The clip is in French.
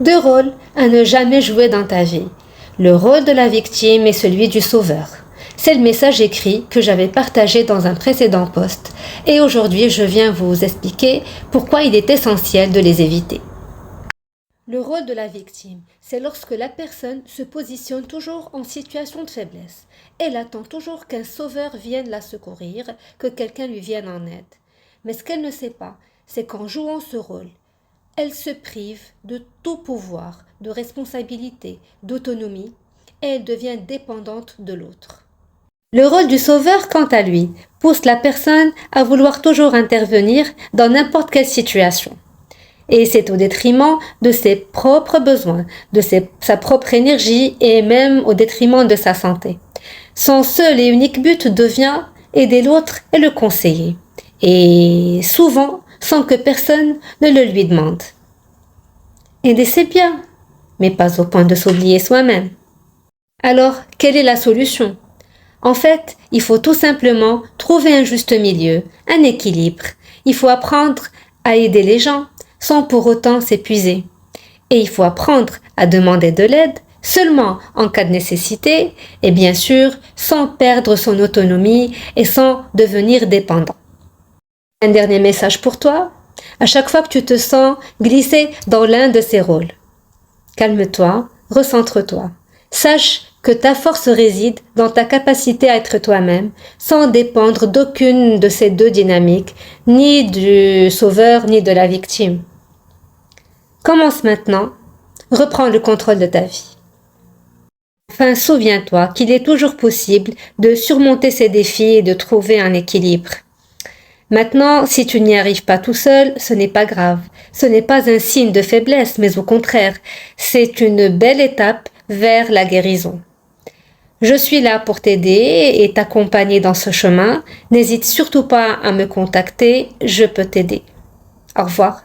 Deux rôles à ne jamais jouer dans ta vie. Le rôle de la victime et celui du sauveur. C'est le message écrit que j'avais partagé dans un précédent post et aujourd'hui je viens vous expliquer pourquoi il est essentiel de les éviter. Le rôle de la victime, c'est lorsque la personne se positionne toujours en situation de faiblesse. Elle attend toujours qu'un sauveur vienne la secourir, que quelqu'un lui vienne en aide. Mais ce qu'elle ne sait pas, c'est qu'en jouant ce rôle, elle se prive de tout pouvoir, de responsabilité, d'autonomie, et elle devient dépendante de l'autre. Le rôle du sauveur, quant à lui, pousse la personne à vouloir toujours intervenir dans n'importe quelle situation. Et c'est au détriment de ses propres besoins, de sa propre énergie et même au détriment de sa santé. Son seul et unique but devient aider l'autre et le conseiller. Et souvent, sans que personne ne le lui demande. Aider c'est bien, mais pas au point de s'oublier soi-même. Alors, quelle est la solution ? En fait, il faut tout simplement trouver un juste milieu, un équilibre. Il faut apprendre à aider les gens sans pour autant s'épuiser. Et il faut apprendre à demander de l'aide seulement en cas de nécessité et bien sûr sans perdre son autonomie et sans devenir dépendant. Un dernier message pour toi. À chaque fois que tu te sens glisser dans l'un de ces rôles, calme-toi, recentre-toi. Sache que ta force réside dans ta capacité à être toi-même, sans dépendre d'aucune de ces deux dynamiques, ni du sauveur, ni de la victime. Commence maintenant, reprends le contrôle de ta vie. Enfin, souviens-toi qu'il est toujours possible de surmonter ces défis et de trouver un équilibre. Maintenant, si tu n'y arrives pas tout seul, ce n'est pas grave. Ce n'est pas un signe de faiblesse, mais au contraire, c'est une belle étape vers la guérison. Je suis là pour t'aider et t'accompagner dans ce chemin. N'hésite surtout pas à me contacter, je peux t'aider. Au revoir.